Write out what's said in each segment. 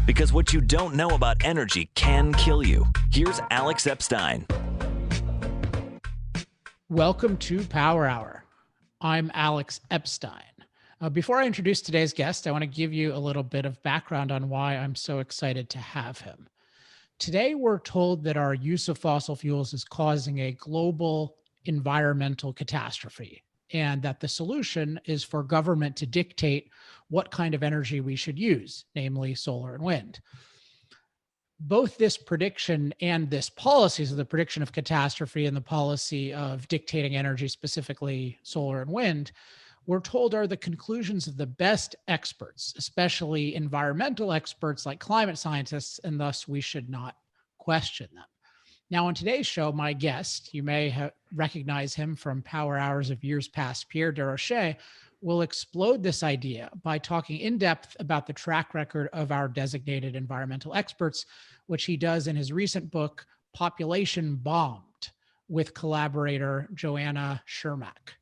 Because what you don't know about energy can kill you. Here's Alex Epstein. Welcome to Power Hour. I'm Alex Epstein. Before I introduce today's guest, I want to give you a little bit of background on why I'm so excited to have him. Today, we're told that our use of fossil fuels is causing a global environmental catastrophe, and that the solution is for government to dictate what kind of energy we should use, namely solar and wind. Both this prediction and this policy, so the prediction of catastrophe and the policy of dictating energy, specifically solar and wind, we're told are the conclusions of the best experts, especially environmental experts like climate scientists, and thus we should not question them. Now, on today's show, my guest, you may recognize him from Power Hours of years past, Pierre Desrochers, will explode this idea by talking in depth about the track record of our designated environmental experts, which he does in his recent book, Population Bombed, with collaborator Joanna Szurmak.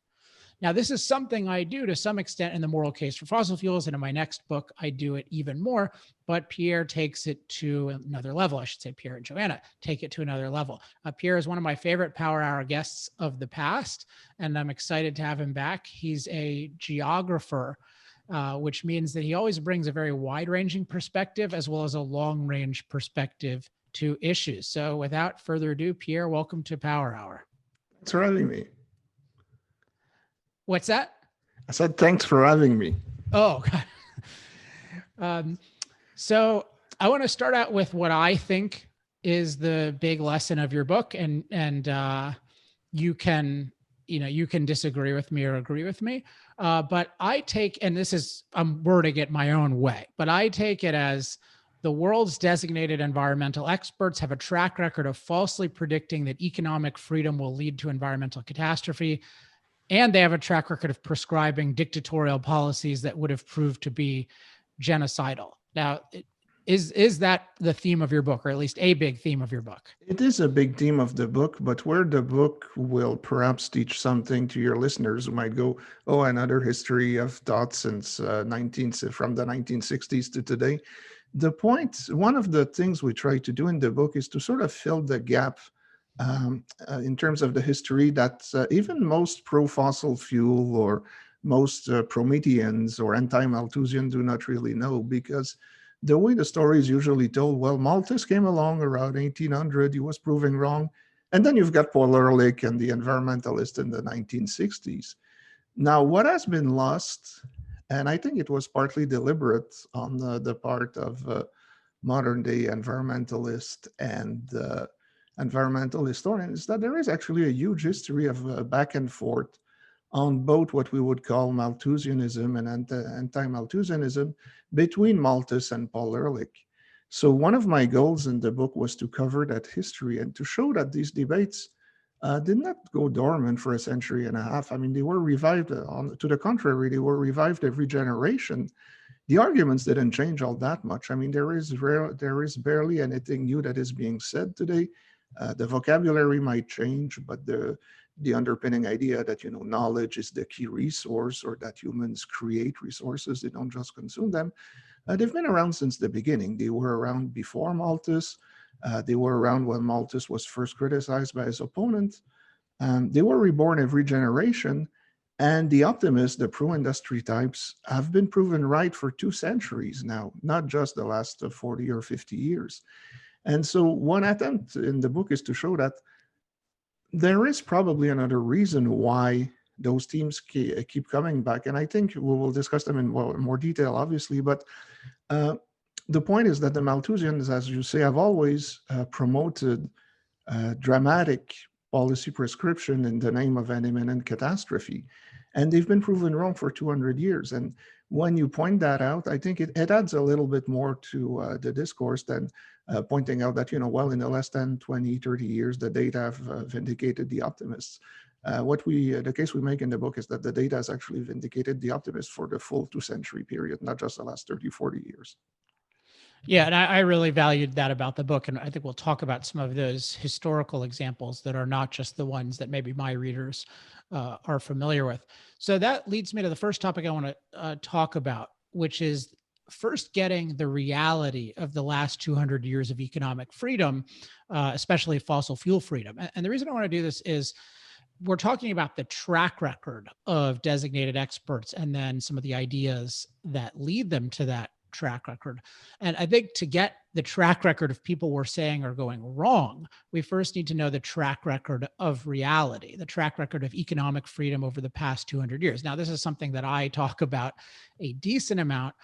Now, this is something I do to some extent in the moral case for fossil fuels, and in my next book, I do it even more, but Pierre takes it to another level. I should say Pierre and Joanna take it to another level. Pierre is one of my favorite Power Hour guests of the past, and I'm excited to have him back. He's a geographer, which means that he always brings a very wide-ranging perspective as well as a long-range perspective to issues. So without further ado, Pierre, welcome to Power Hour. Thanks for having me. What's that? I said, thanks for having me. Oh, so I want to start out with what I think is the big lesson of your book, and you can disagree with me or agree with me, but I take, and this is, I'm wording it my own way, but I take it as the world's designated environmental experts have a track record of falsely predicting that economic freedom will lead to environmental catastrophe. And they have a track record of prescribing dictatorial policies that would have proved to be genocidal. Now, is that the theme of your book, or at least a big theme of your book? It is a big theme of the book, but where the book will perhaps teach something to your listeners who might go, oh, another history of thought since from the 1960s to today. The point, one of the things we try to do in the book is to sort of fill the gap in terms of the history that even most pro-fossil fuel or most Prometheans or anti-Malthusian do not really know, because the way the story is usually told, well, Malthus came along around 1800, he was proving wrong, and then you've got Paul Ehrlich and the environmentalist in the 1960s. Now, what has been lost, and I think it was partly deliberate on the part of modern-day environmentalists and environmental historians, is that there is actually a huge history of back and forth on both what we would call Malthusianism and anti-Malthusianism between Malthus and Paul Ehrlich. So one of my goals in the book was to cover that history and to show that these debates did not go dormant for a century and a half. I mean, they were revived, to the contrary, they were revived every generation. The arguments didn't change all that much. I mean, there is barely anything new that is being said today. The vocabulary might change, but the underpinning idea that, knowledge is the key resource, or that humans create resources, they don't just consume them, they've been around since the beginning. They were around before Malthus. They were around when Malthus was first criticized by his opponent. They were reborn every generation. And the optimists, the pro-industry types, have been proven right for 2 centuries now, not just the last 40 or 50 years. And so one attempt in the book is to show that there is probably another reason why those themes keep coming back. And I think we will discuss them in more detail, obviously. But the point is that the Malthusians, as you say, have always promoted dramatic policy prescription in the name of an imminent catastrophe. And they've been proven wrong for 200 years. And when you point that out, I think it adds a little bit more to the discourse than pointing out that, well, in the last 10, 20, 30 years, the data have vindicated the optimists. The case we make in the book is that the data has actually vindicated the optimists for the full 2-century period, not just the last 30, 40 years. Yeah, and I really valued that about the book, and I think we'll talk about some of those historical examples that are not just the ones that maybe my readers are familiar with. So that leads me to the first topic I want to talk about, which is first getting the reality of the last 200 years of economic freedom, especially fossil fuel freedom. And the reason I want to do this is we're talking about the track record of designated experts and then some of the ideas that lead them to that track record. And I think to get the track record of people we're saying are going wrong, we first need to know the track record of reality, the track record of economic freedom over the past 200 years. Now, this is something that I talk about a decent amount,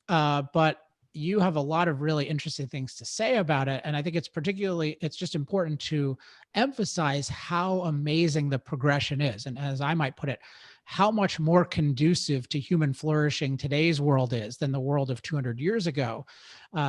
but you have a lot of really interesting things to say about it. And I think it's just important to emphasize how amazing the progression is. And as I might put it, how much more conducive to human flourishing today's world is than the world of 200 years ago.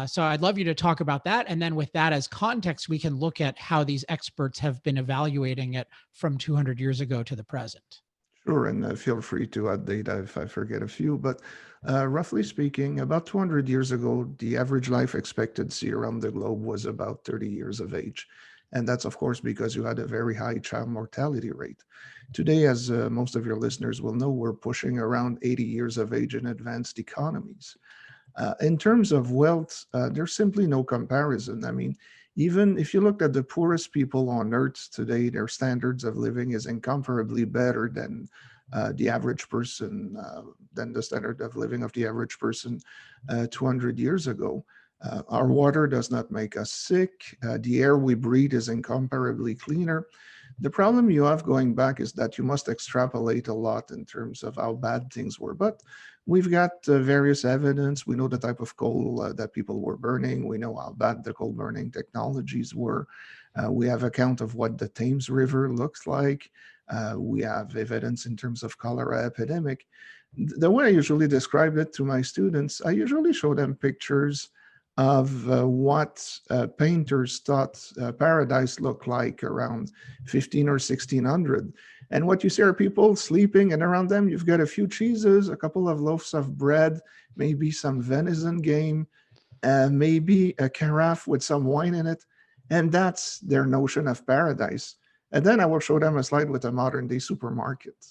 So I'd love you to talk about that. And then with that as context, we can look at how these experts have been evaluating it from 200 years ago to the present. Sure, and feel free to add data if I forget a few, but roughly speaking, about 200 years ago, the average life expectancy around the globe was about 30 years of age. And that's, of course, because you had a very high child mortality rate. Today, as most of your listeners will know, we're pushing around 80 years of age in advanced economies. In terms of wealth, there's simply no comparison. I mean, even if you looked at the poorest people on earth today, their standards of living is incomparably better than the average person, than the standard of living of the average person 200 years ago. Our water does not make us sick. The air we breathe is incomparably cleaner. The problem you have going back is that you must extrapolate a lot in terms of how bad things were. But we've got various evidence. We know the type of coal that people were burning. We know how bad the coal burning technologies were. We have account of what the Thames River looks like. We have evidence in terms of cholera epidemic. The way I usually describe it to my students, I usually show them pictures of what painters thought paradise looked like around 15 or 1600. And what you see are people sleeping, and around them you've got a few cheeses, a couple of loaves of bread, maybe some venison game, maybe a carafe with some wine in it. And that's their notion of paradise. And then I will show them a slide with a modern day supermarket.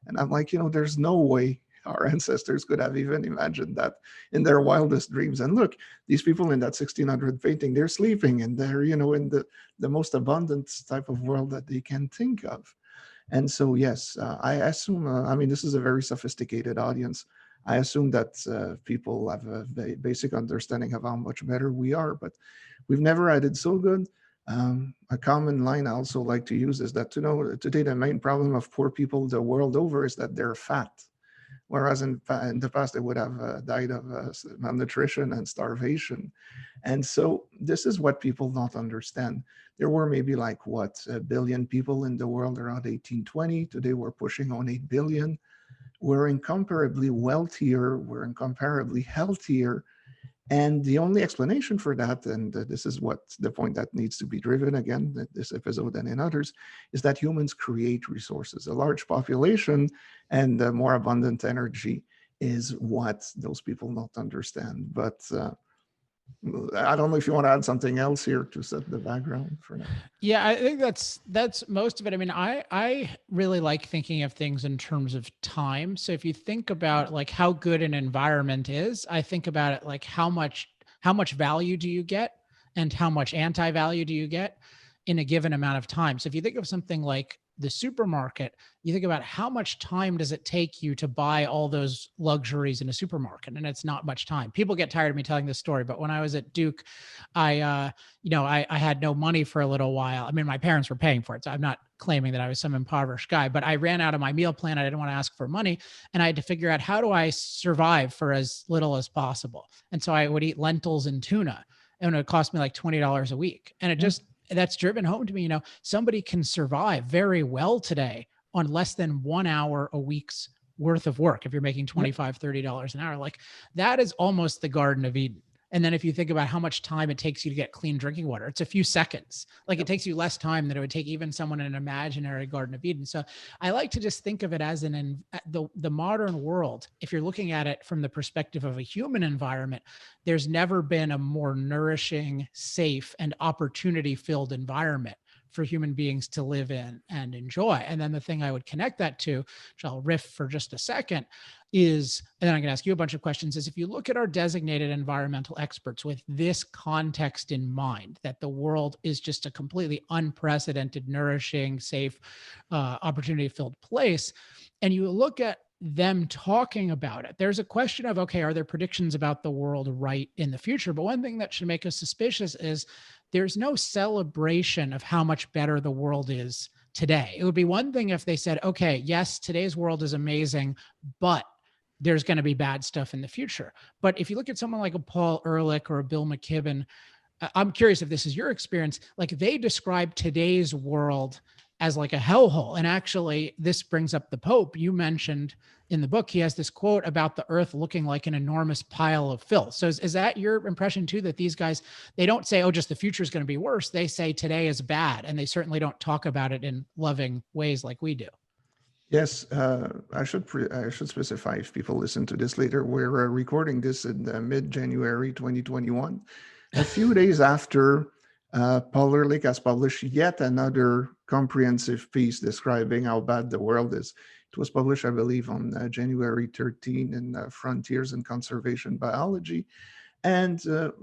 And I'm like, there's no way our ancestors could have even imagined that in their wildest dreams. And look, these people in that 1600 painting, they're sleeping and they're, in the most abundant type of world that they can think of. And so, yes, I assume, this is a very sophisticated audience. I assume that people have a basic understanding of how much better we are, but we've never had it so good. A common line I also like to use is that, today the main problem of poor people the world over is that they're fat. Whereas in the past, they would have died of malnutrition and starvation. And so this is what people don't understand. There were maybe a billion people in the world around 1820. Today, we're pushing on 8 billion. We're incomparably wealthier. We're incomparably healthier. And the only explanation for that, and this is what the point that needs to be driven again, this episode and in others, is that humans create resources. A large population and more abundant energy is what those people don't understand. But I don't know if you want to add something else here to set the background for now. Yeah, I think that's most of it. I mean, I really like thinking of things in terms of time. So if you think about how good an environment is, I think about it like how much value do you get and how much anti-value do you get in a given amount of time. So if you think of something like the supermarket, you think about how much time does it take you to buy all those luxuries in a supermarket, and it's not much time. People get tired of me telling this story, but when I was at Duke, I had no money for a little while. I mean, my parents were paying for it, so I'm not claiming that I was some impoverished guy, but I ran out of my meal plan. I didn't want to ask for money, and I had to figure out how do I survive for as little as possible. And so I would eat lentils and tuna, and it would cost me like $20 a week, and it just that's driven home to me, somebody can survive very well today on less than 1 hour a week's worth of work. If you're making $25, $30 an hour, that is almost the Garden of Eden. And then if you think about how much time it takes you to get clean drinking water, it's a few seconds. It takes you less time than it would take even someone in an imaginary Garden of Eden. So I like to just think of it as the modern world. If you're looking at it from the perspective of a human environment, there's never been a more nourishing, safe, and opportunity-filled environment for human beings to live in and enjoy. And then the thing I would connect that to, which I'll riff for just a second, is, and then I'm going to ask you a bunch of questions, is if you look at our designated environmental experts with this context in mind, that the world is just a completely unprecedented, nourishing, safe, opportunity-filled place, and you look at them talking about it, there's a question of, okay, are there predictions about the world right in the future? But one thing that should make us suspicious is there's no celebration of how much better the world is today. It would be one thing if they said, okay, yes, today's world is amazing, but there's going to be bad stuff in the future. But if you look at someone like a Paul Ehrlich or a Bill McKibben, I'm curious if this is your experience, like they describe today's world as like a hellhole. And actually, this brings up the Pope. You mentioned in the book, he has this quote about the earth looking like an enormous pile of filth. So is that your impression too, that these guys, they don't say, oh, just the future is going to be worse. They say today is bad. And they certainly don't talk about it in loving ways like we do. Yes, I should specify, if people listen to this later, we're recording this in mid-January 2021. A few days after Paul Ehrlich has published yet another comprehensive piece describing how bad the world is. It was published, I believe, on January 13 in Frontiers in Conservation Biology. And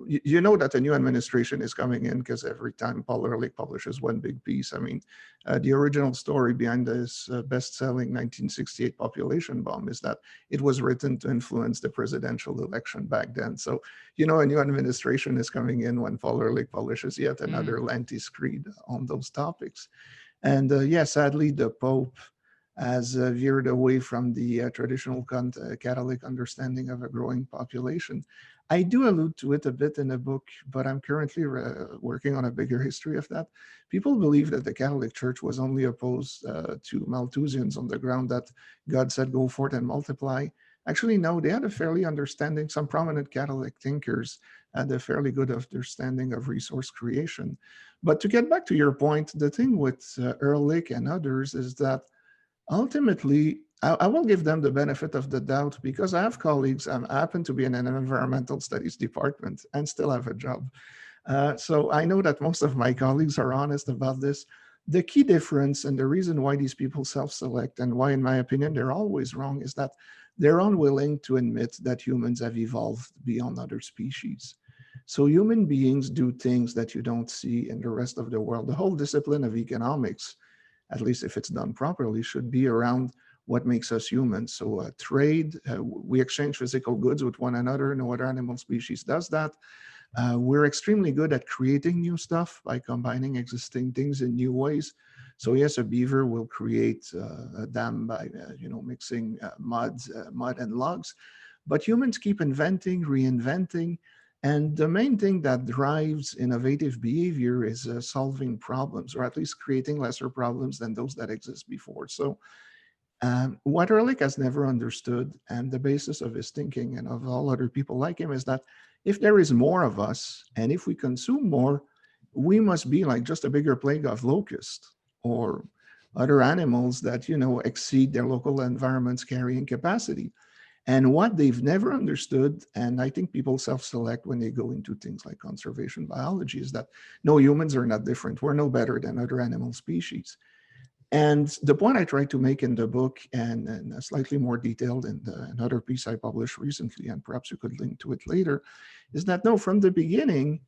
you know that a new administration is coming in because every time Paul Ehrlich publishes one big piece, I mean, the original story behind this best-selling 1968 population bomb is that it was written to influence the presidential election back then. So, you know, a new administration is coming in when Paul Ehrlich publishes yet another lengthy screed on those topics. And yeah, sadly, the Pope has veered away from the traditional Catholic understanding of a growing population. I do allude to it a bit in the book, but I'm currently working on a bigger history of that. People believe that the Catholic Church was only opposed to Malthusians on the ground that God said, go forth and multiply. Actually, no, they had a fairly understanding, some prominent Catholic thinkers had a fairly good understanding of resource creation. But to get back to your point, the thing with Ehrlich and others is that ultimately, I will give them the benefit of the doubt because I have colleagues. I happen to be in an environmental studies department and still have a job. So I know that most of my colleagues are honest about this. The key difference and the reason why these people self-select and why, in my opinion, they're always wrong is that they're unwilling to admit that humans have evolved beyond other species. So human beings do things that you don't see in the rest of the world. The whole discipline of economics, at least if it's done properly, should be around what makes us human. So trade, we exchange physical goods with one another. No other animal species does that. We're extremely good at creating new stuff by combining existing things in new ways. So yes, a beaver will create a dam by mixing mud and logs. But humans keep inventing, reinventing, and the main thing that drives innovative behavior is solving problems, or at least creating lesser problems than those that exist before. So what Ehrlich has never understood, and the basis of his thinking and of all other people like him, is that if there is more of us, and if we consume more, we must be like just a bigger plague of locusts or other animals that, exceed their local environment's carrying capacity. And what they've never understood, and I think people self-select when they go into things like conservation biology, is that no, humans are not different. We're no better than other animal species. And the point I tried to make in the book, and slightly more detailed in another piece I published recently, and perhaps you could link to it later, is that no, from the beginning,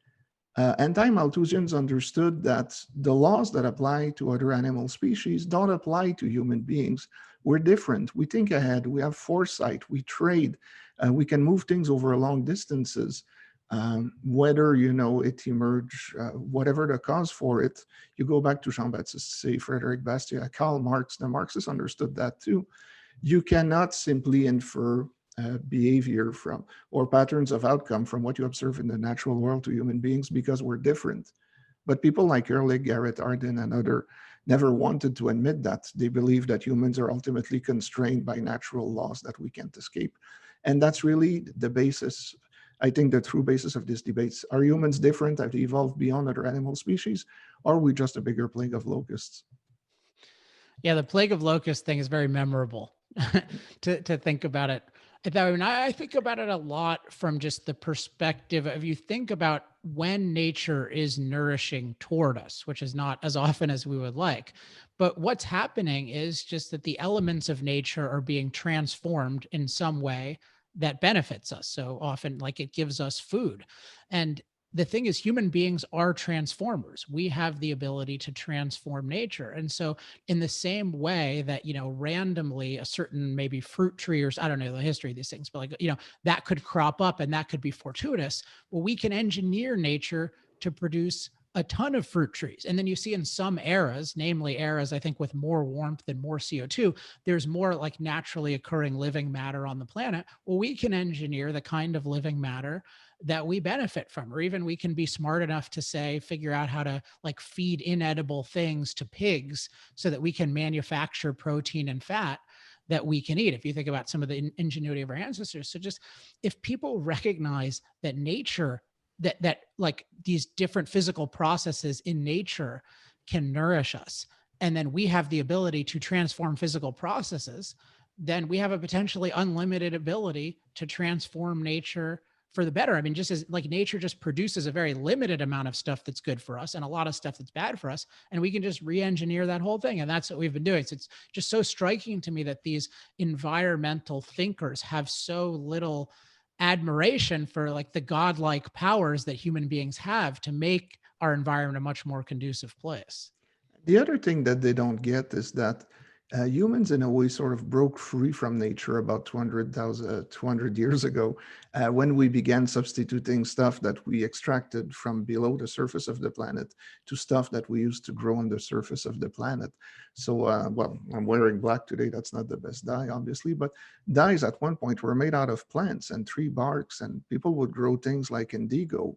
anti-Malthusians understood that the laws that apply to other animal species don't apply to human beings. We're different. We think ahead. We have foresight. We trade. We can move things over long distances. Whether, it emerged, whatever the cause for it, you go back to Jean-Baptiste Say, Frederick Bastiat, Karl Marx. The Marxists understood that too. You cannot simply infer behavior from or patterns of outcome from what you observe in the natural world to human beings because we're different. But people like Ehrlich, Garrett Hardin, and others never wanted to admit that. They believe that humans are ultimately constrained by natural laws that we can't escape. And that's really the basis, I think, the true basis of this debate. Are humans different? Have they evolved beyond other animal species? Or are we just a bigger plague of locusts? Yeah, the plague of locusts thing is very memorable to think about it. I think about it a lot from just the perspective of, you think about when nature is nourishing toward us, which is not as often as we would like. But what's happening is just that the elements of nature are being transformed in some way that benefits us. So often, like it gives us food. And the thing is, human beings are transformers. We have the ability to transform nature. And so, in the same way that, randomly a certain maybe fruit tree, or I don't know the history of these things, but that could crop up and that could be fortuitous. Well, we can engineer nature to produce a ton of fruit trees. And then you see in some eras, namely eras, I think with more warmth and more CO2, there's more like naturally occurring living matter on the planet. Well, we can engineer the kind of living matter that we benefit from, or even we can be smart enough to figure out how to like feed inedible things to pigs so that we can manufacture protein and fat that we can eat. If you think about some of the ingenuity of our ancestors. So just if people recognize that nature, that like these different physical processes in nature can nourish us, and then we have the ability to transform physical processes, then we have a potentially unlimited ability to transform nature for the better. I mean, just as like nature just produces a very limited amount of stuff that's good for us and a lot of stuff that's bad for us, and we can just re-engineer that whole thing. And that's what we've been doing. So it's just so striking to me that these environmental thinkers have so little admiration for like the godlike powers that human beings have to make our environment a much more conducive place. The other thing that they don't get is that humans, in a way, sort of broke free from nature about 200 years ago when we began substituting stuff that we extracted from below the surface of the planet to stuff that we used to grow on the surface of the planet. So, well, I'm wearing black today. That's not the best dye, obviously, but dyes at one point were made out of plants and tree barks, and people would grow things like indigo.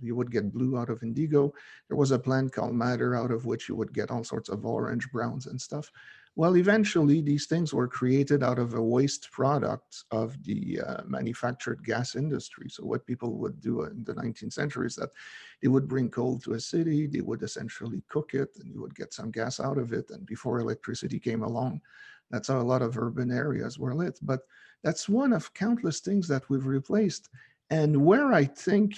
You would get blue out of indigo. There was a plant called madder out of which you would get all sorts of orange browns and stuff. Well, eventually these things were created out of a waste product of the manufactured gas industry. So what people would do in the 19th century is that they would bring coal to a city, they would essentially cook it, and you would get some gas out of it. And before electricity came along, that's how a lot of urban areas were lit. But that's one of countless things that we've replaced. And where I think,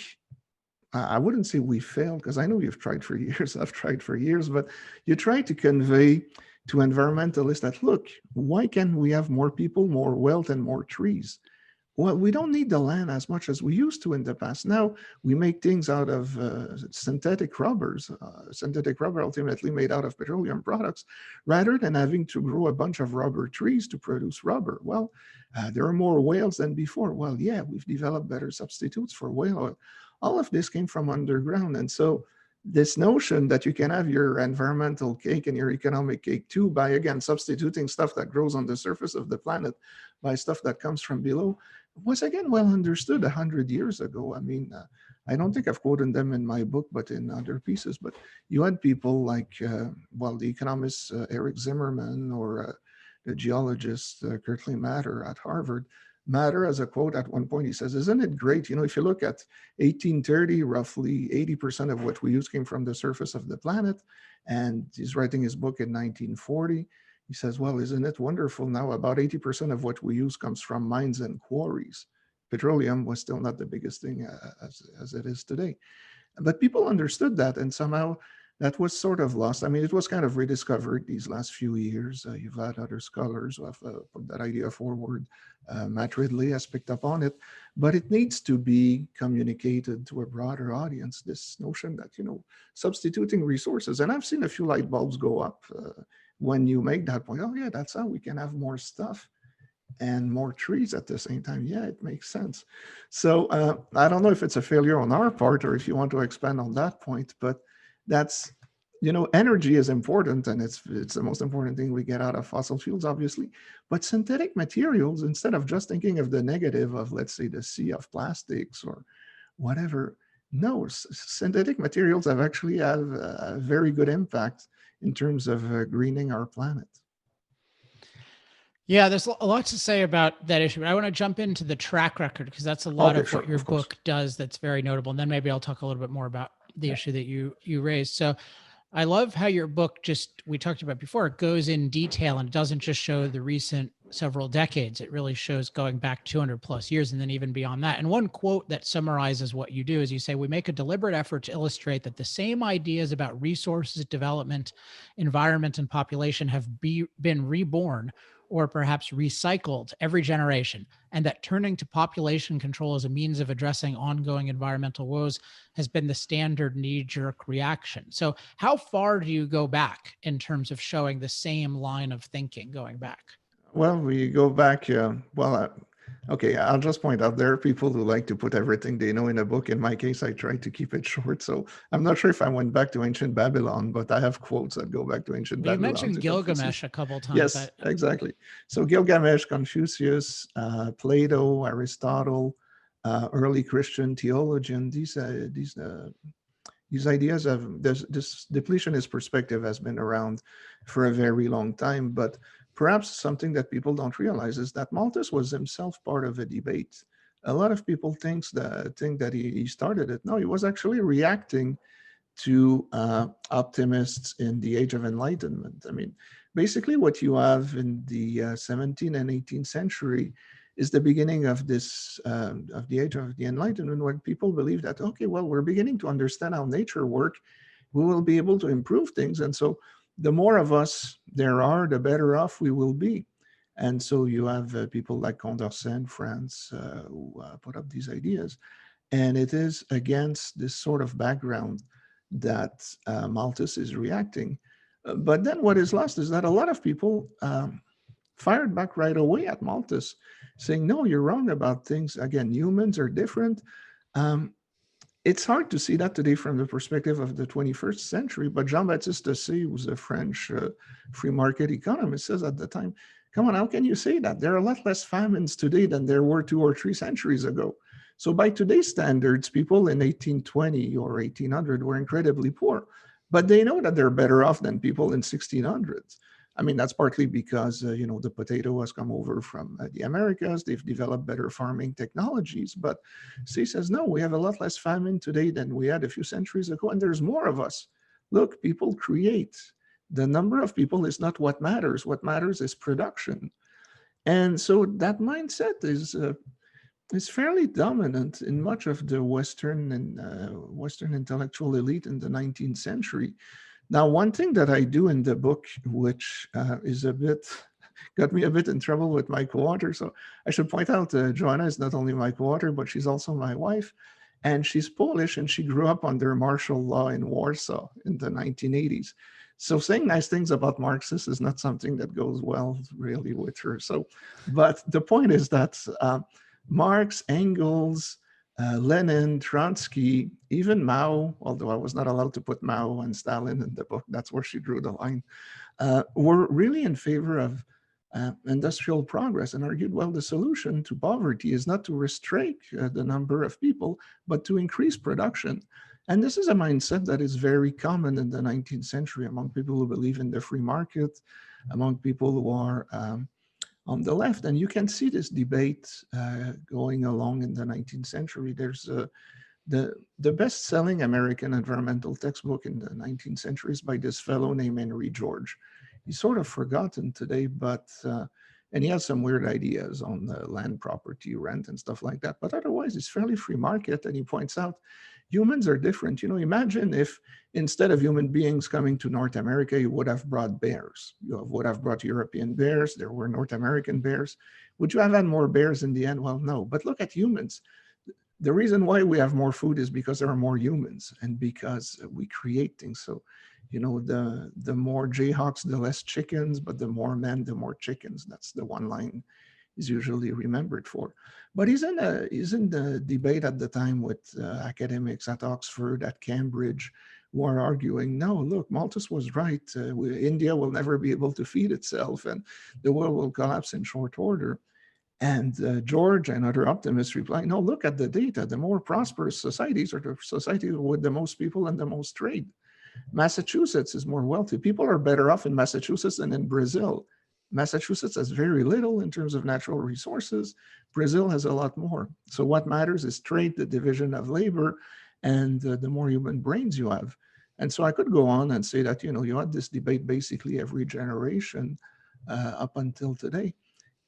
I wouldn't say we failed, because I know you've tried for years, I've tried for years, but you try to convey to environmentalists that, look, why can't we have more people, more wealth, and more trees? Well, we don't need the land as much as we used to in the past. Now we make things out of synthetic rubbers, synthetic rubber ultimately made out of petroleum products, rather than having to grow a bunch of rubber trees to produce rubber. Well, there are more whales than before. Well, yeah, we've developed better substitutes for whale oil. All of this came from underground. And so this notion that you can have your environmental cake and your economic cake too by, again, substituting stuff that grows on the surface of the planet by stuff that comes from below was, again, well understood 100 years ago. I mean, I don't think I've quoted them in my book, but in other pieces. But you had people like, well, the economist Eric Zimmerman, or the geologist Kirtley Matter at Harvard. Matter, as a quote at one point, he says, isn't it great? You know, if you look at 1830, roughly 80% of what we use came from the surface of the planet. And he's writing his book in 1940. He says, well, isn't it wonderful now? About 80% of what we use comes from mines and quarries. Petroleum was still not the biggest thing as it is today. But people understood that, and somehow that was sort of lost. I mean, it was kind of rediscovered these last few years. You've had other scholars who have put that idea forward. Matt Ridley has picked up on it, but it needs to be communicated to a broader audience, this notion that, you know, substituting resources. And I've seen a few light bulbs go up when you make that point. Oh yeah, that's how we can have more stuff and more trees at the same time. Yeah, it makes sense. So I don't know if it's a failure on our part or if you want to expand on that point, but that's, you know, energy is important, and it's the most important thing we get out of fossil fuels, obviously. But synthetic materials, instead of just thinking of the negative of, let's say, the sea of plastics or whatever, no, synthetic materials have actually have a very good impact in terms of greening our planet. Yeah, there's a lot to say about that issue, but I want to jump into the track record, because that's a lot of what your book does that's very notable. And then maybe I'll talk a little bit more about the issue that you raised. So I love how your book, just we talked about before, it goes in detail and it doesn't just show the recent several decades. It really shows going back 200 plus years and then even beyond that. And one quote that summarizes what you do is you say, we make a deliberate effort to illustrate that the same ideas about resources, development, environment, and population have been reborn or perhaps recycled every generation, and that turning to population control as a means of addressing ongoing environmental woes has been the standard knee-jerk reaction. So how far do you go back in terms of showing the same line of thinking going back? Well, we go back. Okay, I'll just point out there are people who like to put everything they know in a book. In my case, I try to keep it short. So I'm not sure if I went back to ancient Babylon, but I have quotes that go back to ancient Well, you Babylon mentioned to Confucius. Gilgamesh a couple times. Yes, exactly. So Gilgamesh, Confucius, Plato, Aristotle, early Christian theologian. These ideas of this depletionist perspective has been around for a very long time, but perhaps something that people don't realize is that Malthus was himself part of a debate. A lot of people think that he started it. No, he was actually reacting to optimists in the Age of Enlightenment. I mean, basically what you have in the 17th and 18th century is the beginning of this of the Age of the Enlightenment, when people believe that, okay, well, we're beginning to understand how nature works, we will be able to improve things, and so the more of us there are, the better off we will be. And so you have people like Condorcet in France who put up these ideas, and it is against this sort of background that Malthus is reacting. But then what is lost is that a lot of people fired back right away at Malthus, saying, no, you're wrong about things. Again, humans are different. It's hard to see that today from the perspective of the 21st century, but Jean-Baptiste Dessay, who's a French free market economist, says at the time, come on, how can you say that? There are a lot less famines today than there were 2 or 3 centuries ago. So by today's standards, people in 1820 or 1800 were incredibly poor, but they know that they're better off than people in 1600s. I mean, that's partly because, the potato has come over from the Americas. They've developed better farming technologies. But C says, no, we have a lot less famine today than we had a few centuries ago, and there's more of us. Look, people create. The number of people is not what matters. What matters is production. And so that mindset is fairly dominant in much of the Western intellectual elite in the 19th century. Now, one thing that I do in the book, which got me a bit in trouble with my co-author. So I should point out, Joanna is not only my co-author, but she's also my wife. And she's Polish, and she grew up under martial law in Warsaw in the 1980s. So saying nice things about Marxists is not something that goes well really with her. So, but the point is that Marx, Engels, Lenin, Trotsky, even Mao, although I was not allowed to put Mao and Stalin in the book, that's where she drew the line, were really in favor of industrial progress and argued, well, the solution to poverty is not to restrict the number of people, but to increase production. And this is a mindset that is very common in the 19th century among people who believe in the free market, among people who are on the left. And you can see this debate going along in the 19th century. There's the best-selling American environmental textbook in the 19th century is by this fellow named Henry George. He's sort of forgotten today, but and he has some weird ideas on land property, rent, and stuff like that. But otherwise, it's fairly free market. And he points out humans are different. Imagine if instead of human beings coming to North America, you would have brought bears. You would have brought European bears. There were North American bears. Would you have had more bears in the end? Well, no. But look at humans. The reason why we have more food is because there are more humans and because we create things. So, the more Jayhawks, the less chickens, but the more men, the more chickens. That's the one line is usually remembered for. But he's in the debate at the time with academics at Oxford, at Cambridge, who are arguing, no, look, Malthus was right. India will never be able to feed itself and the world will collapse in short order. And George and other optimists reply, no, look at the data. The more prosperous societies are the societies with the most people and the most trade. Massachusetts is more wealthy. People are better off in Massachusetts than in Brazil. Massachusetts has very little in terms of natural resources. Brazil has a lot more. So what matters is trade, the division of labor, and the more human brains you have. And so I could go on and say that, you had this debate basically every generation up until today.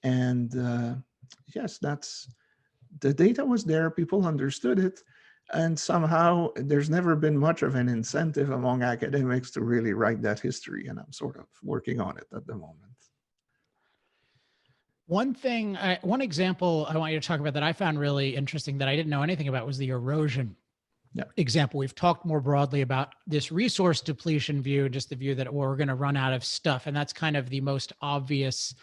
And yes, the data was there, people understood it, and somehow there's never been much of an incentive among academics to really write that history, and I'm sort of working on it at the moment. One example I want you to talk about that I found really interesting that I didn't know anything about was the erosion example. We've talked more broadly about this resource depletion view, just the view that we're going to run out of stuff. And that's kind of the most obvious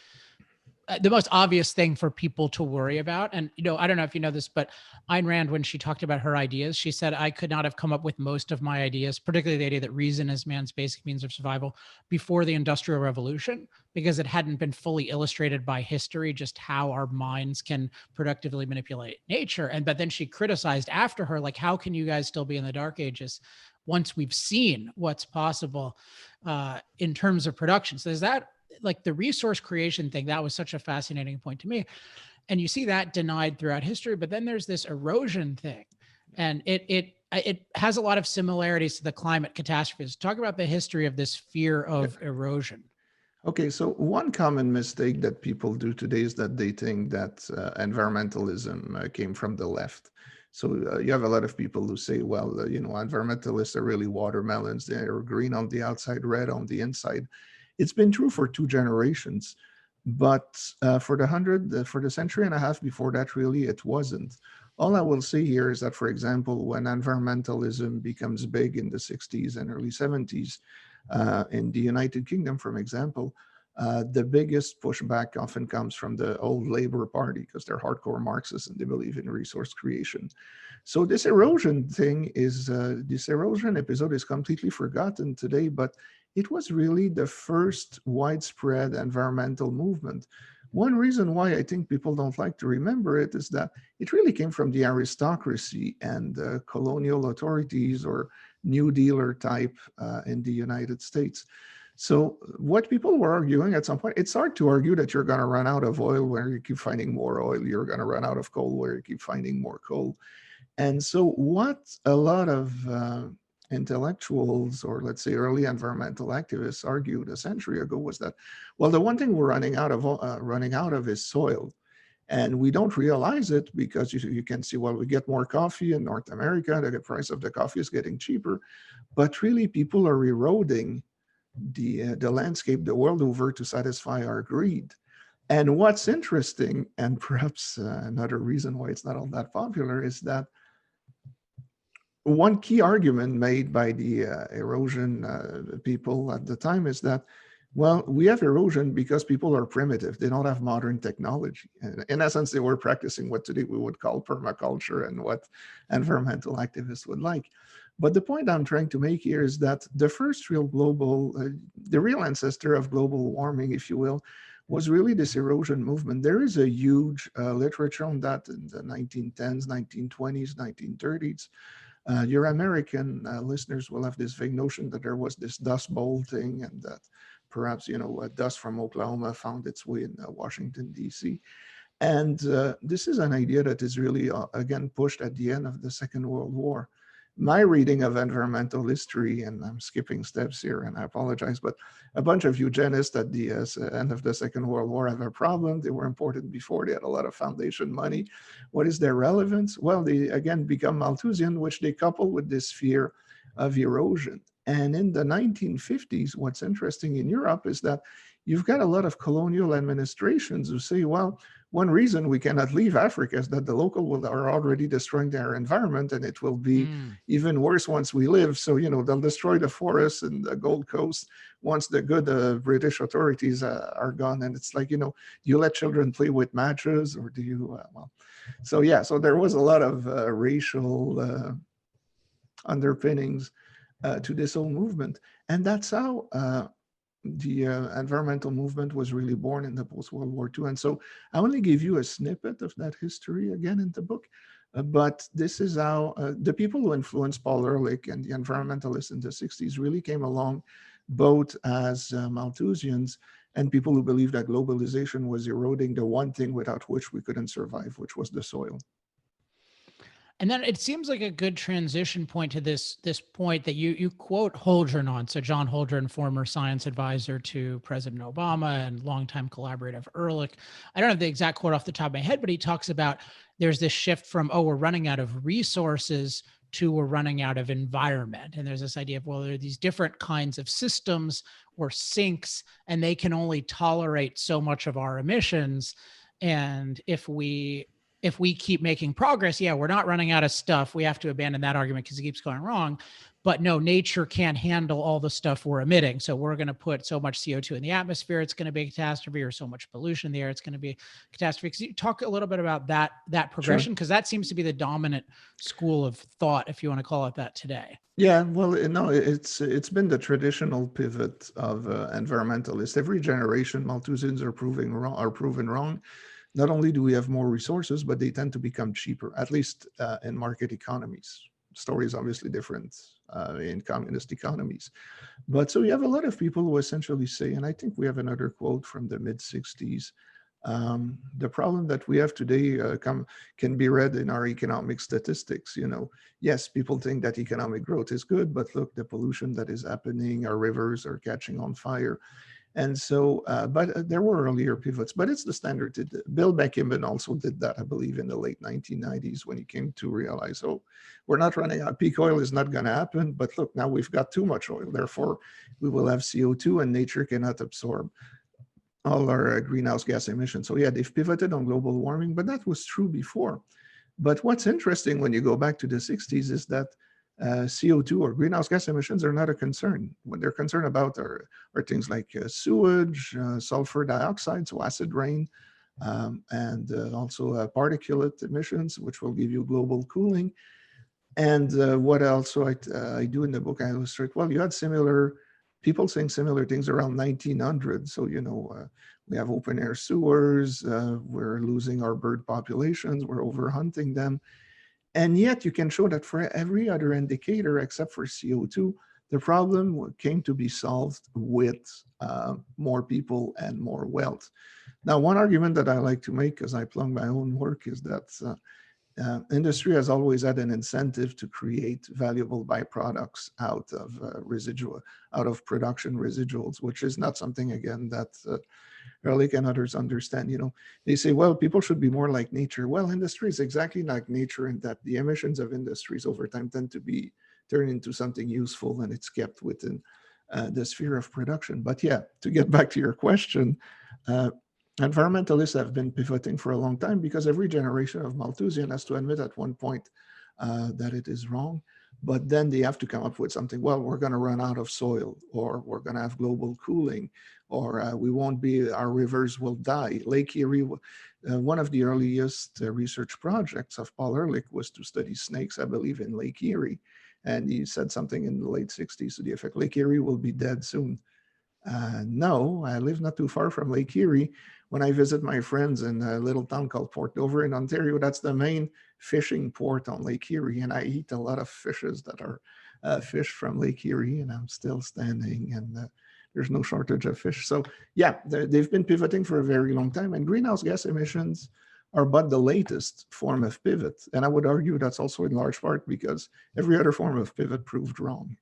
thing for people to worry about. And, I don't know if you know this, but Ayn Rand, when she talked about her ideas, she said, I could not have come up with most of my ideas, particularly the idea that reason is man's basic means of survival, before the Industrial Revolution, because it hadn't been fully illustrated by history, just how our minds can productively manipulate nature. But then she criticized after her, like, how can you guys still be in the Dark Ages once we've seen what's possible in terms of production? So there's that, like the resource creation thing, that was such a fascinating point to me. And you see that denied throughout history, but then there's this erosion thing. And it has a lot of similarities to the climate catastrophes. Talk about the history of this fear of erosion. Okay, so one common mistake that people do today is that they think that environmentalism came from the left. So you have a lot of people who say, well, environmentalists are really watermelons. They're green on the outside, red on the inside. It's been true for 2 generations, but for the century and a half before that, really, it wasn't. All I will say here is that, for example, when environmentalism becomes big in the 60s and early 70s, in the United Kingdom, for example, the biggest pushback often comes from the old Labour Party, because they're hardcore Marxists and they believe in resource creation. So this erosion episode is completely forgotten today, but it was really the first widespread environmental movement. One reason why I think people don't like to remember it is that it really came from the aristocracy and colonial authorities or New Dealer type in the United States. So what people were arguing at some point, it's hard to argue that you're going to run out of oil where you keep finding more oil. You're going to run out of coal where you keep finding more coal. And so what a lot of intellectuals, or let's say early environmental activists, argued a century ago was that, well, the one thing we're running out of is soil. And we don't realize it because you can see, well, we get more coffee in North America, the price of the coffee is getting cheaper, but really people are eroding the landscape the world over to satisfy our greed. And what's interesting, and perhaps another reason why it's not all that popular, is that one key argument made by the erosion people at the time is that, well, we have erosion because people are primitive. They don't have modern technology. And in essence, they were practicing what today we would call permaculture and what environmental activists would like. But the point I'm trying to make here is that the first real the real ancestor of global warming, if you will, was really this erosion movement. There is a huge literature on that in the 1910s, 1920s, 1930s. Your American listeners will have this vague notion that there was this Dust Bowl thing, and that perhaps, dust from Oklahoma found its way in Washington, D.C. And this is an idea that is really, again, pushed at the end of the Second World War. My reading of environmental history, and I'm skipping steps here, and I apologize, but a bunch of eugenists at the end of the Second World War have a problem. They were important before. They had a lot of foundation money. What is their relevance? Well, they, again, become Malthusian, which they couple with this fear of erosion. And in the 1950s, what's interesting in Europe is that you've got a lot of colonial administrations who say, well, one reason we cannot leave Africa is that the local are already destroying their environment, and it will be even worse once we live. So, they'll destroy the forests and the Gold Coast once the good British authorities are gone. And it's like, you let children play with matches, or do you, so there was a lot of racial underpinnings to this whole movement. And that's how the environmental movement was really born in the post-World War II. And so I only gave you a snippet of that history again in the book, but this is how the people who influenced Paul Ehrlich and the environmentalists in the 60s really came along both as Malthusians and people who believed that globalization was eroding the one thing without which we couldn't survive, which was the soil. And then it seems like a good transition point to this point that you quote Holdren on. So John Holdren, former science advisor to President Obama and longtime collaborator of Ehrlich. I don't have the exact quote off the top of my head, but he talks about there's this shift from, oh, we're running out of resources to we're running out of environment. And there's this idea of, well, there are these different kinds of systems or sinks, and they can only tolerate so much of our emissions. And if we keep making progress, yeah, we're not running out of stuff. We have to abandon that argument because it keeps going wrong. But no, nature can't handle all the stuff we're emitting. So we're going to put so much CO2 in the atmosphere, it's going to be a catastrophe, or so much pollution in the air, it's going to be a catastrophe. Could you talk a little bit about that progression? Because that seems to be the dominant school of thought, if you want to call it that, today. Yeah, well, no, it's been the traditional pivot of environmentalists. Every generation, Malthusians are proven wrong. Not only do we have more resources, but they tend to become cheaper, at least in market economies. The story is obviously different in communist economies. But so you have a lot of people who essentially say, and I think we have another quote from the mid-60s, the problem that we have today can be read in our economic statistics. Yes, people think that economic growth is good, but look, the pollution that is happening, our rivers are catching on fire. And so, but there were earlier pivots, but it's the standard. Bill McKibben also did that, I believe, in the late 1990s when he came to realize, oh, we're not running out. Peak oil is not going to happen, but look, now we've got too much oil. Therefore, we will have CO2 and nature cannot absorb all our greenhouse gas emissions. So yeah, they've pivoted on global warming, but that was true before. But what's interesting when you go back to the 60s is that CO2 or greenhouse gas emissions are not a concern. What they're concerned about are things like sewage, sulfur dioxide, so acid rain, and also particulate emissions, which will give you global cooling. And what else I do in the book, I illustrate, well, you had people saying similar things around 1900. So, we have open air sewers, we're losing our bird populations, we're overhunting them. And yet you can show that for every other indicator except for CO2, the problem came to be solved with more people and more wealth. Now, one argument that I like to make, because I plug my own work, is that industry has always had an incentive to create valuable byproducts out of production residuals, which is not something, again, that Ehrlich and others understand. They say, well, people should be more like nature. Well, industry is exactly like nature in that the emissions of industries over time tend to be turned into something useful, and it's kept within the sphere of production. But yeah, to get back to your question, environmentalists have been pivoting for a long time because every generation of Malthusian has to admit at one point that it is wrong. But then they have to come up with something. Well, we're going to run out of soil, or we're going to have global cooling, or our rivers will die. Lake Erie, one of the earliest research projects of Paul Ehrlich was to study snakes, I believe, in Lake Erie. And he said something in the late 60s to the effect, Lake Erie will be dead soon. No, I live not too far from Lake Erie. When I visit my friends in a little town called Port Dover in Ontario, that's the main fishing port on Lake Erie. And I eat a lot of fishes that are fish from Lake Erie, and I'm still standing, and there's no shortage of fish. So yeah, they've been pivoting for a very long time, and greenhouse gas emissions are but the latest form of pivot. And I would argue that's also in large part because every other form of pivot proved wrong.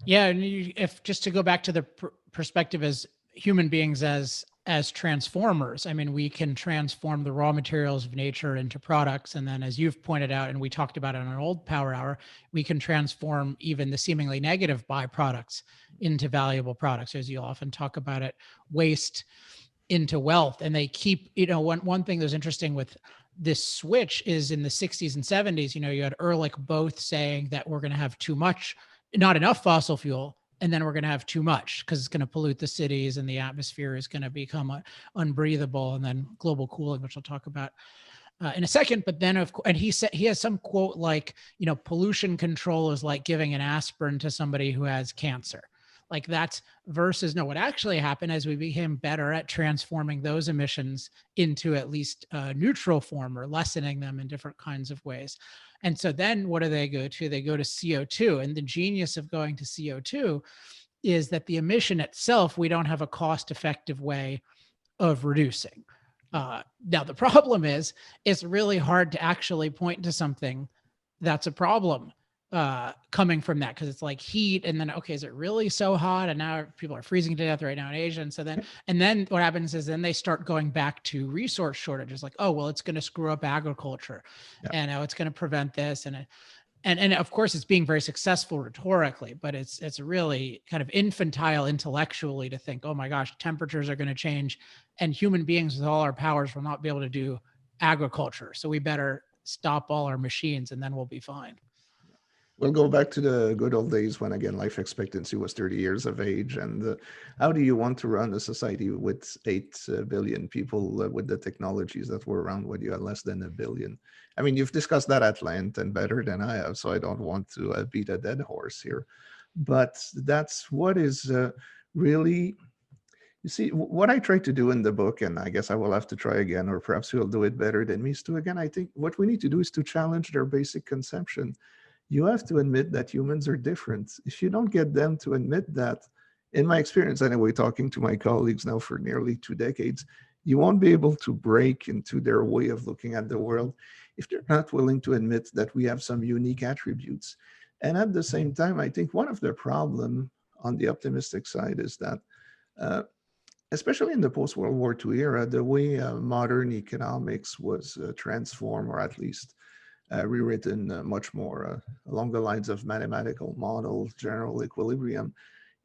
Yeah, and if just to go back to the perspective as human beings as transformers, I mean, we can transform the raw materials of nature into products, and then, as you've pointed out, and we talked about it on an old Power Hour, we can transform even the seemingly negative byproducts into valuable products, as you often talk about it, waste into wealth. And they keep, one thing that's interesting with this switch is in the 60s and 70s, you had Ehrlich both saying that we're going to have not enough fossil fuel, and then we're going to have too much because it's going to pollute the cities and the atmosphere is going to become unbreathable, and then global cooling, which I'll talk about in a second. But then, and he said, he has some quote like, pollution control is like giving an aspirin to somebody who has cancer. Like that's versus no, what actually happened as we became better at transforming those emissions into at least a neutral form or lessening them in different kinds of ways. And so then what do they go to? They go to CO2. And the genius of going to CO2 is that the emission itself, we don't have a cost-effective way of reducing. Now, the problem is it's really hard to actually point to something that's a problem coming from that, because it's like heat, and then, okay, is it really so hot? And now people are freezing to death right now in Asia. And so then what happens is then they start going back to resource shortages, like, oh, well, it's going to screw up agriculture, and it's going to prevent this. And of course, it's being very successful rhetorically, but it's really kind of infantile intellectually to think, oh my gosh, temperatures are going to change, and human beings with all our powers will not be able to do agriculture. So we better stop all our machines, and then we'll be fine. We'll go back to the good old days when, again, life expectancy was 30 years of age. And how do you want to run a society with 8 billion people with the technologies that were around when you had less than a billion? I mean, you've discussed that at length and better than I have, so I don't want to beat a dead horse here. But that's what is really, you see, what I try to do in the book, and I guess I will have to try again, or perhaps you'll do it better than me, Stu. Again, I think what we need to do is to challenge their basic conception. You have to admit that humans are different. If you don't get them to admit that, in my experience anyway, talking to my colleagues now for nearly 2 decades, you won't be able to break into their way of looking at the world if they're not willing to admit that we have some unique attributes. And at the same time, I think one of the problem on the optimistic side is that, especially in the post-World War II era, the way modern economics was transformed, or at least rewritten much more along the lines of mathematical models, general equilibrium.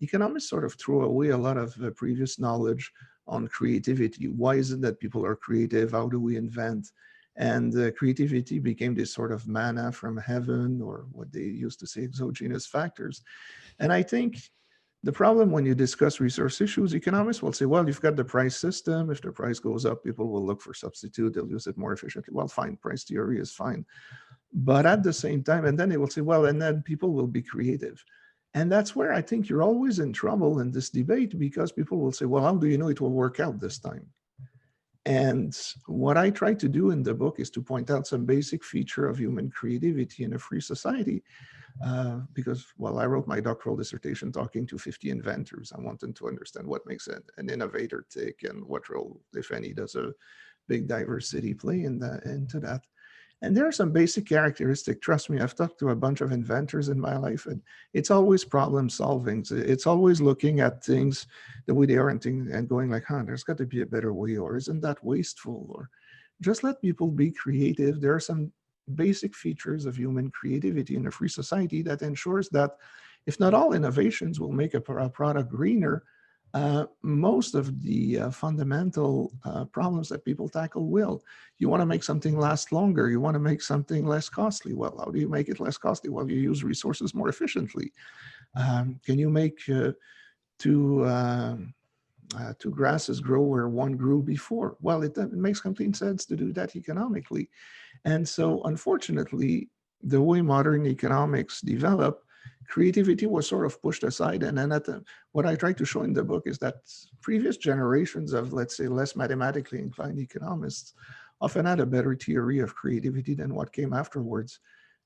Economists sort of threw away a lot of previous knowledge on creativity. Why is it that people are creative? How do we invent? And creativity became this sort of manna from heaven, or what they used to say, exogenous factors. And I think the problem when you discuss resource issues, economists will say, well, you've got the price system. If the price goes up, people will look for substitute. They'll use it more efficiently. Well, fine, price theory is fine. But at the same time, and then they will say, well, and then people will be creative. And that's where I think you're always in trouble in this debate, because people will say, well, how do you know it will work out this time? And what I try to do in the book is to point out some basic feature of human creativity in a free society. Because, well, I wrote my doctoral dissertation talking to 50 inventors. I wanted to understand what makes an innovator tick, and what role, if any, does a big diversity play into that. And there are some basic characteristics. Trust me, I've talked to a bunch of inventors in my life, and it's always problem solving. It's always looking at things the way they are and going like, there's got to be a better way, or isn't that wasteful? Or just let people be creative. There are some basic features of human creativity in a free society that ensures that, if not all innovations will make a product greener, most of the fundamental problems that people tackle will. You want to make something last longer. You want to make something less costly. Well, how do you make it less costly? Well, you use resources more efficiently. Can you make two grasses grow where one grew before? Well, it makes complete sense to do that economically. And so, unfortunately, the way modern economics develop, creativity was sort of pushed aside. And then what I try to show in the book is that previous generations of, let's say, less mathematically inclined economists often had a better theory of creativity than what came afterwards.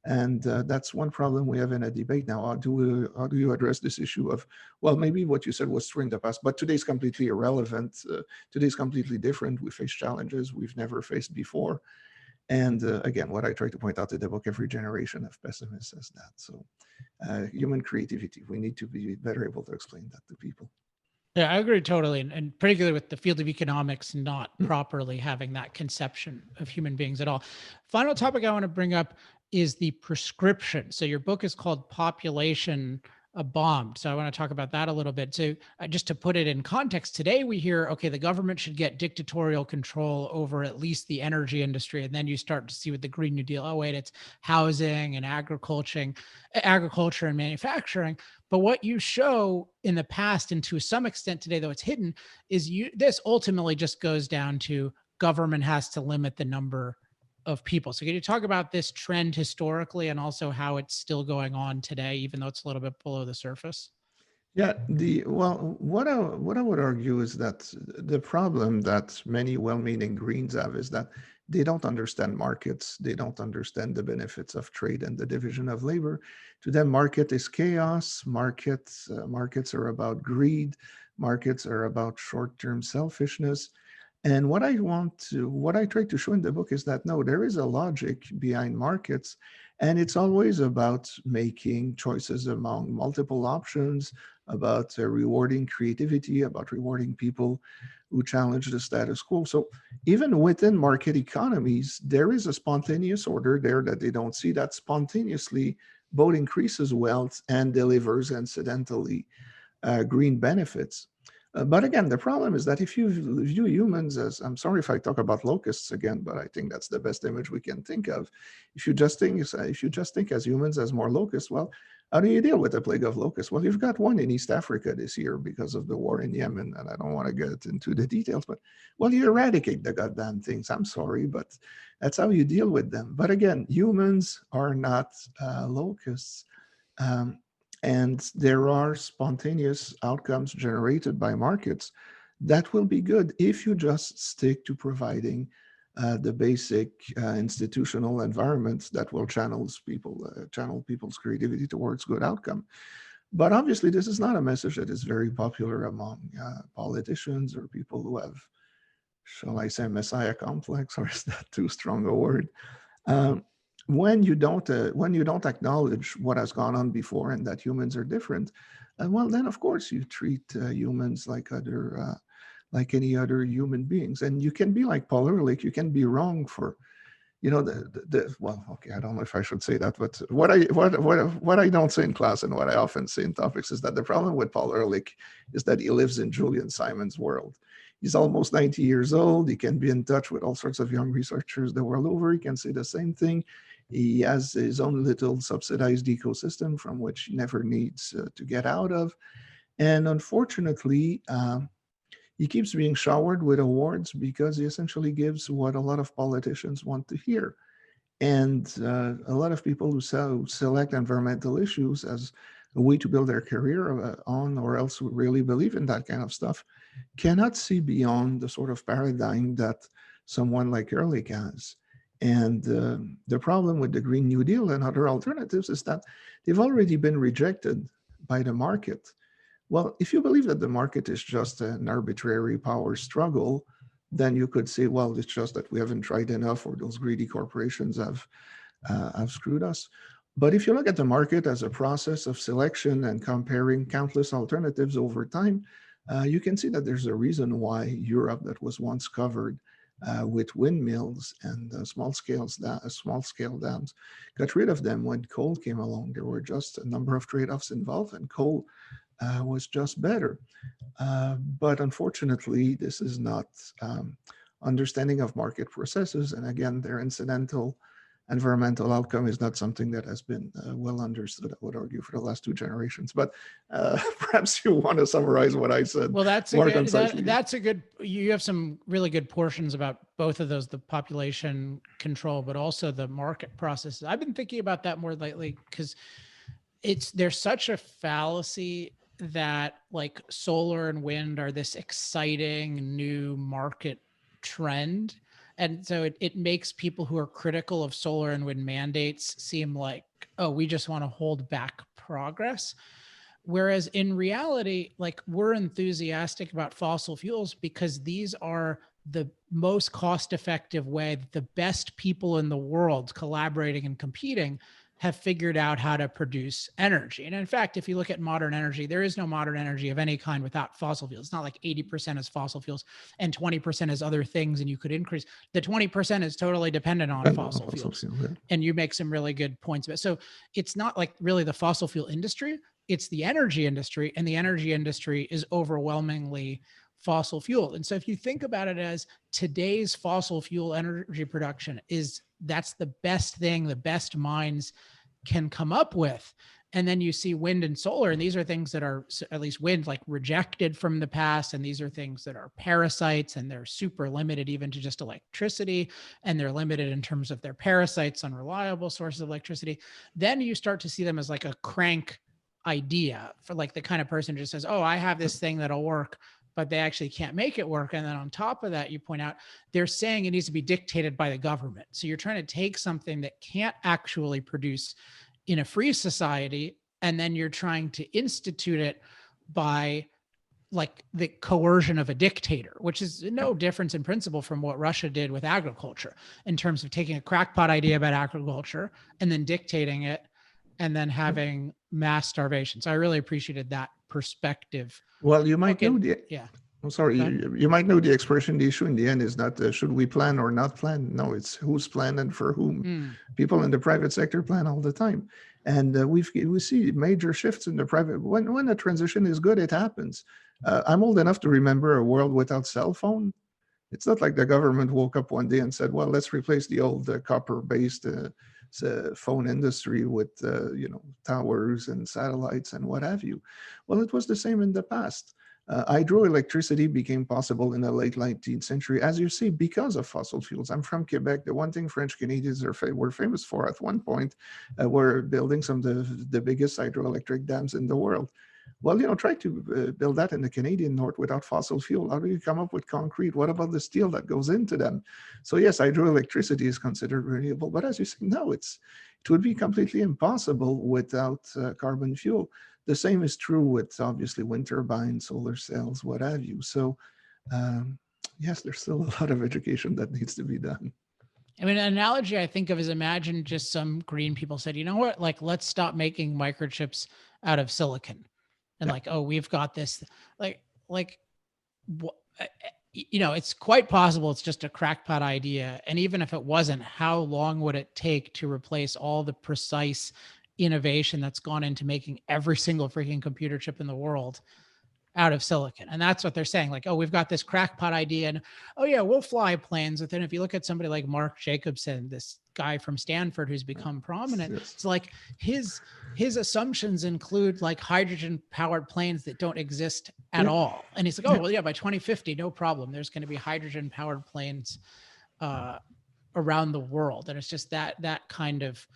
And that's one problem we have in a debate now. How do you address this issue of, well, maybe what you said was true in the past, but today's completely irrelevant. Today's completely different. We face challenges we've never faced before. And again, what I try to point out in the book, every generation of pessimists says that. So human creativity, we need to be better able to explain that to people. Yeah, I agree totally. And particularly with the field of economics not properly having that conception of human beings at all. Final topic I want to bring up is the prescription. So your book is called Population Bombed. So I want to talk about that a little bit. So just to put it in context, today we hear, okay, the government should get dictatorial control over at least the energy industry. And then you start to see with the Green New Deal, oh, wait, it's housing and agriculture and manufacturing. But what you show in the past, and to some extent today, though it's hidden, is this ultimately just goes down to government has to limit the number of people. So can you talk about this trend historically, and also how it's still going on today, even though it's a little bit below the surface? Yeah, what I would argue is that the problem that many well-meaning Greens have is that they don't understand markets. They don't understand the benefits of trade and the division of labor. To them, market is chaos. Markets are about greed. Markets are about short-term selfishness. And what I try to show in the book is that no, there is a logic behind markets, and it's always about making choices among multiple options, about rewarding creativity, about rewarding people who challenge the status quo. So even within market economies, there is a spontaneous order there that they don't see, that spontaneously both increases wealth and delivers incidentally green benefits. But again, the problem is that if you view humans as, I'm sorry if I talk about locusts again, but I think that's the best image we can think of. If you just think as humans as more locusts, well, how do you deal with the plague of locusts? Well, you've got one in East Africa this year because of the war in Yemen, and I don't want to get into the details, but well, you eradicate the goddamn things. I'm sorry, but that's how you deal with them. But again, humans are not locusts. Um, and there are spontaneous outcomes generated by markets that will be good if you just stick to providing the basic institutional environments that will channel people's creativity towards good outcome. But obviously, this is not a message that is very popular among politicians or people who have, shall I say, messiah complex, or is that too strong a word? Um, when you don't acknowledge what has gone on before and that humans are different, well, then of course you treat humans like any other human beings, and you can be like Paul Ehrlich. You can be wrong for, well, okay, I don't know if I should say that, but what I don't say in class and what I often say in topics is that the problem with Paul Ehrlich is that he lives in Julian Simon's world. He's almost 90 years old. He can be in touch with all sorts of young researchers the world over. He can say the same thing. He has his own little subsidized ecosystem from which he never needs to get out of. And unfortunately, he keeps being showered with awards because he essentially gives what a lot of politicians want to hear. And a lot of people who select environmental issues as a way to build their career on, or else who really believe in that kind of stuff, cannot see beyond the sort of paradigm that someone like Ehrlich has. And the problem with the Green New Deal and other alternatives is that they've already been rejected by the market. Well, if you believe that the market is just an arbitrary power struggle, then you could say, well, it's just that we haven't tried enough, or those greedy corporations have screwed us. But if you look at the market as a process of selection and comparing countless alternatives over time, you can see that there's a reason why Europe, that was once covered with windmills and small-scale dams, got rid of them when coal came along. There were just a number of trade-offs involved, and coal was just better. But unfortunately, this is not understanding of market processes. And again, their incidental environmental outcome is not something that has been well understood, I would argue, for the last two generations. But perhaps you want to summarize what I said. Well, that's a good, you have some really good portions about both of those, the population control, but also the market processes. I've been thinking about that more lately because there's such a fallacy that like solar and wind are this exciting new market trend. And so it makes people who are critical of solar and wind mandates seem like, oh, we just want to hold back progress. Whereas in reality, like, we're enthusiastic about fossil fuels because these are the most cost-effective way that the best people in the world collaborating and competing have figured out how to produce energy. And in fact, if you look at modern energy, there is no modern energy of any kind without fossil fuels. It's not like 80% is fossil fuels and 20% is other things, and you could increase. The 20% is totally dependent on fossil fuels. And you make some really good points about it. So it's not like really the fossil fuel industry, it's the energy industry, and the energy industry is overwhelmingly fossil fuel. And so if you think about it as today's fossil fuel energy production that's the best thing the best minds can come up with. And then you see wind and solar, and these are things that are, at least wind, like rejected from the past. And these are things that are parasites, and they're super limited even to just electricity. And they're limited in terms of their parasites on reliable sources of electricity. Then you start to see them as like a crank idea for like the kind of person who just says, oh, I have this thing that'll work, but they actually can't make it work. And then on top of that, you point out, they're saying it needs to be dictated by the government. So you're trying to take something that can't actually produce in a free society, and then you're trying to institute it by like the coercion of a dictator, which is no difference in principle from what Russia did with agriculture in terms of taking a crackpot idea about agriculture and then dictating it and then having mass starvation. So I really appreciated that perspective. Well, you might Okay. know the. Yeah. I'm sorry. Go ahead. You might know the expression. The issue in the end is not should we plan or not plan. No, it's who's planned and for whom. People in the private sector plan all the time, and we see major shifts in the private. When a transition is good, it happens. I'm old enough to remember a world without cell phone. It's not like the government woke up one day and said, "Well, let's replace the old copper-based phone industry with towers and satellites and what have you." Well, it was the same in the past. Hydroelectricity became possible in the late 19th century, as you see, because of fossil fuels. I'm from Quebec. The one thing French Canadians were famous for at one point were building some of the biggest hydroelectric dams in the world. Well, try to build that in the Canadian North without fossil fuel. How do you come up with concrete? What about the steel that goes into them? So yes, hydroelectricity is considered renewable, but as you say, no, it would be completely impossible without carbon fuel. The same is true with obviously wind turbines, solar cells, what have you. So yes, there's still a lot of education that needs to be done. I mean, an analogy I think of is imagine just some green people said, you know what, like, let's stop making microchips out of silicon. And like, oh, we've got this, it's quite possible it's just a crackpot idea. And even if it wasn't, how long would it take to replace all the precise innovation that's gone into making every single freaking computer chip in the world out of silicon? And that's what they're saying. Like, oh, we've got this crackpot idea and, oh yeah, we'll fly planes with it. If you look at somebody like Mark Jacobson, this guy from Stanford who's become prominent, it's like his assumptions include like hydrogen powered planes that don't exist at all. And he's like, oh, well, yeah, by 2050, no problem. There's going to be hydrogen powered planes around the world. And it's just that kind of.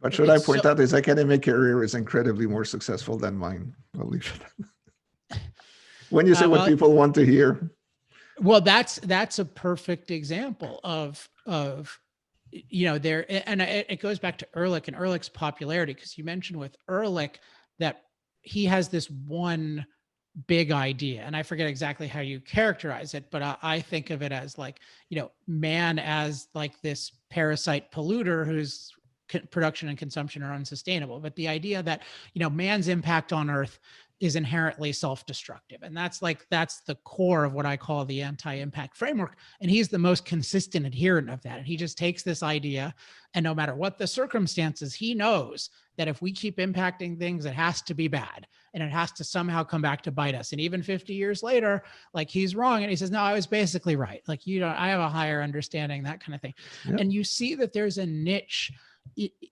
But should I point out his academic career is incredibly more successful than mine? I'll leave it. When you say what people want to hear. Well, that's a perfect example of there, and it goes back to Ehrlich and Ehrlich's popularity, because you mentioned with Ehrlich that he has this one big idea, and I forget exactly how you characterize it, but I think of it as like, man as like this parasite polluter whose production and consumption are unsustainable. But the idea that, man's impact on Earth is inherently self-destructive. And that's the core of what I call the anti-impact framework. And he's the most consistent adherent of that. And he just takes this idea, and no matter what the circumstances, he knows that if we keep impacting things, it has to be bad and it has to somehow come back to bite us. And even 50 years later, like, he's wrong. And he says, no, I was basically right. Like, I have a higher understanding, that kind of thing. Yep. And you see that there's a niche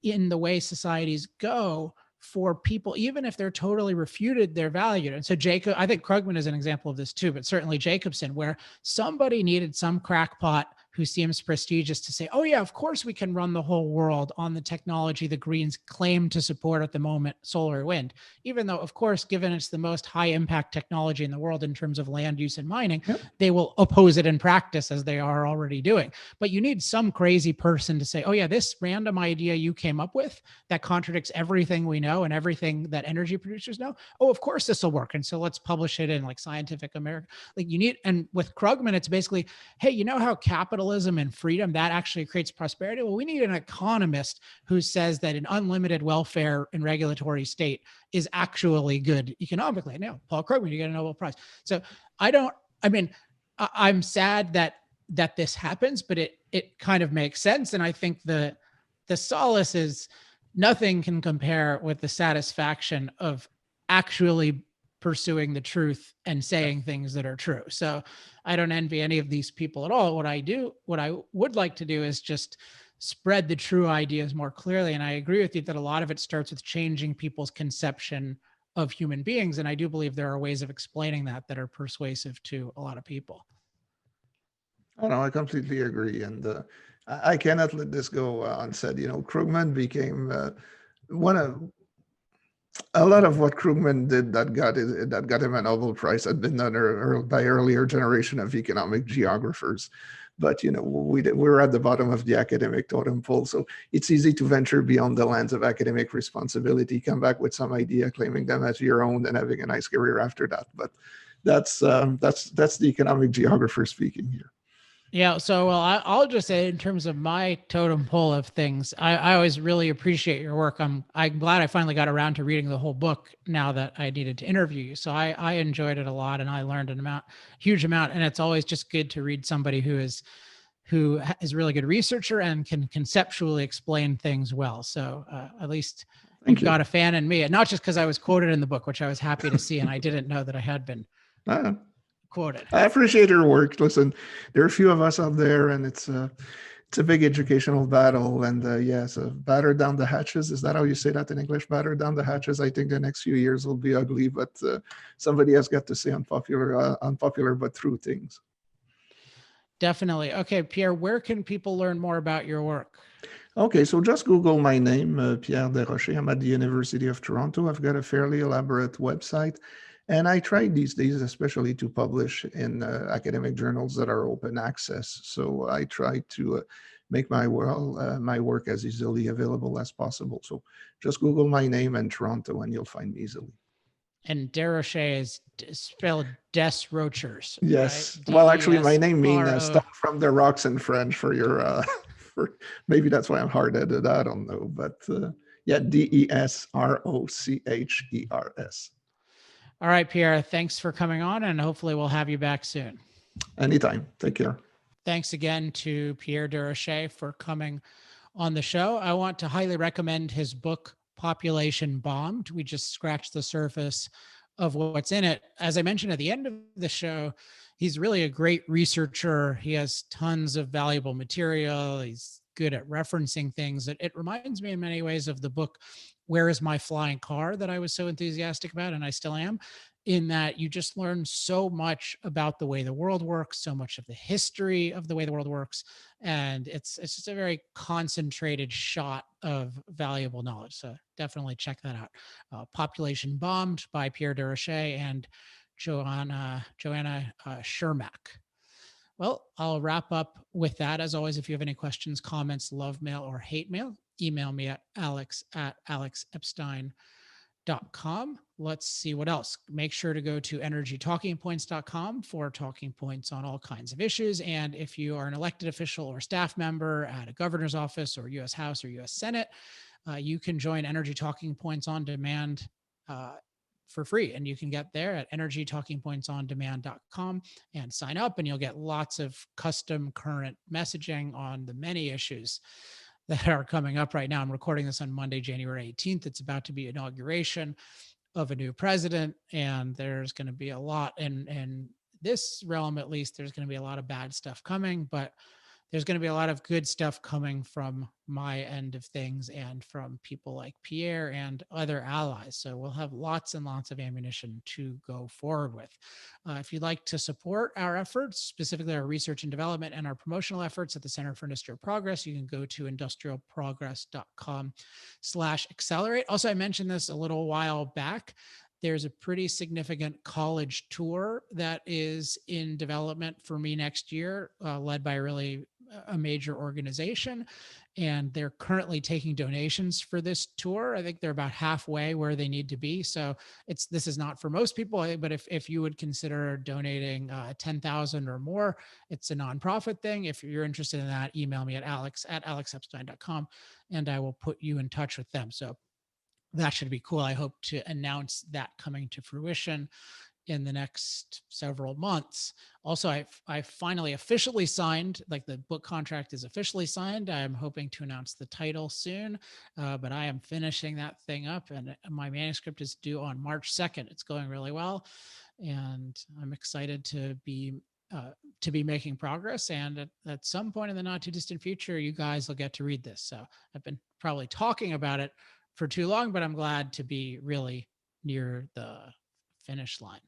in the way societies go for people, even if they're totally refuted, they're valued. And so I think Krugman is an example of this too, but certainly Jacobson, where somebody needed some crackpot who seems prestigious to say, oh yeah, of course we can run the whole world on the technology the Greens claim to support at the moment, solar wind, even though, of course, given it's the most high impact technology in the world in terms of land use and mining, they will oppose it in practice, as they are already doing. But you need some crazy person to say, oh yeah, this random idea you came up with that contradicts everything we know and everything that energy producers know. Oh, of course this will work. And so let's publish it in like Scientific American. Like, you need, and with Krugman, it's basically, hey, you know how capitalism and freedom, that actually creates prosperity? Well, we need an economist who says that an unlimited welfare and regulatory state is actually good economically. Now, Paul Krugman, you get a Nobel Prize. So I'm sad that this happens, but it kind of makes sense. And I think the solace is nothing can compare with the satisfaction of actually pursuing the truth and saying things that are true. So I don't envy any of these people at all. What I would like to do is just spread the true ideas more clearly. And I agree with you that a lot of it starts with changing people's conception of human beings. And I do believe there are ways of explaining that are persuasive to a lot of people. Oh no, I completely agree. And I cannot let this go unsaid. Krugman became a lot of what Krugman did that got him a Nobel Prize had been done by earlier generation of economic geographers. But we're at the bottom of the academic totem pole, so it's easy to venture beyond the lands of academic responsibility, come back with some idea, claiming them as your own, and having a nice career after that. But that's the economic geographer speaking here. Yeah. So, well, I'll just say in terms of my totem pole of things, I always really appreciate your work. I'm glad I finally got around to reading the whole book now that I needed to interview you. So I enjoyed it a lot, and I learned huge amount. And it's always just good to read somebody who is a really good researcher and can conceptually explain things well. So at least you've got a fan in me, and not just because I was quoted in the book, which I was happy to see, and I didn't know that I had been quoted. I appreciate your work. Listen, there are a few of us out there, and it's a big educational battle. And so batter down the hatches. Is that how you say that in English? Batter down the hatches. I think the next few years will be ugly, but somebody has got to say unpopular but true things. Definitely. Okay, Pierre, where can people learn more about your work? Okay, so just Google my name, Pierre Desrochers. I'm at the University of Toronto. I've got a fairly elaborate website. And I try these days, especially to publish in academic journals that are open access. So I try to make my work as easily available as possible. So just Google my name and Toronto, and you'll find me easily. And Desrochers is spelled Desrochers. Yes. Right? Well, actually, my name means stone from the rocks in French for your. Maybe that's why I'm hard-headed. I don't know, but Desrochers. All right, Pierre, thanks for coming on, and hopefully we'll have you back soon. Anytime. Take care. Thanks again to Pierre Desrochers for coming on the show. I want to highly recommend his book, Population Bombed. We just scratched the surface of what's in it. As I mentioned at the end of the show, he's really a great researcher. He has tons of valuable material. He's good at referencing things. It reminds me in many ways of the book, Where is My Flying Car, that I was so enthusiastic about, and I still am, in that you just learn so much about the way the world works, so much of the history of the way the world works. And it's just a very concentrated shot of valuable knowledge. So definitely check that out. Population Bombed by Pierre Desrochers and Joanna Szurmak. Well, I'll wrap up with that. As always, if you have any questions, comments, love mail, or hate mail, email me at alex@alexepstein.com. Let's see what else. Make sure to go to energytalkingpoints.com for talking points on all kinds of issues. And if you are an elected official or staff member at a governor's office or U.S. House or U.S. Senate, you can join Energy Talking Points on Demand for free. And you can get there at energytalkingpointsondemand.com and sign up, and you'll get lots of custom current messaging on the many issues that are coming up right now. I'm recording this on Monday, January 18th. It's about to be inauguration of a new president, and there's going to be a lot in this realm, at least. There's going to be a lot of bad stuff coming, but there's going to be a lot of good stuff coming from my end of things and from people like Pierre and other allies. So we'll have lots and lots of ammunition to go forward with. If you'd like to support our efforts, specifically our research and development and our promotional efforts at the Center for Industrial Progress, you can go to industrialprogress.com/accelerate. Also, I mentioned this a little while back. There's a pretty significant college tour that is in development for me next year, led by a major organization. And they're currently taking donations for this tour. I think they're about halfway where they need to be. So this is not for most people, but if you would consider donating 10,000 or more, it's a nonprofit thing. If you're interested in that, email me at alex@alexepstein.com, and I will put you in touch with them. So that should be cool. I hope to announce that coming to fruition in the next several months. Also, I finally officially signed, like the book contract is officially signed. I'm hoping to announce the title soon, but I am finishing that thing up, and my manuscript is due on March 2nd. It's going really well, and I'm excited to be making progress. And at some point in the not too distant future, you guys will get to read this. So I've been probably talking about it for too long, but I'm glad to be really near the finish line.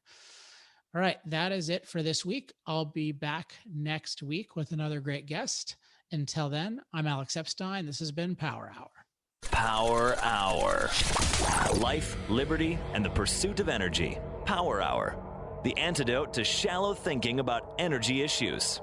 All right, that is it for this week. I'll be back next week with another great guest. Until then, I'm Alex Epstein. This has been Power Hour. Power Hour. Life, liberty, and the pursuit of energy. Power Hour. The antidote to shallow thinking about energy issues.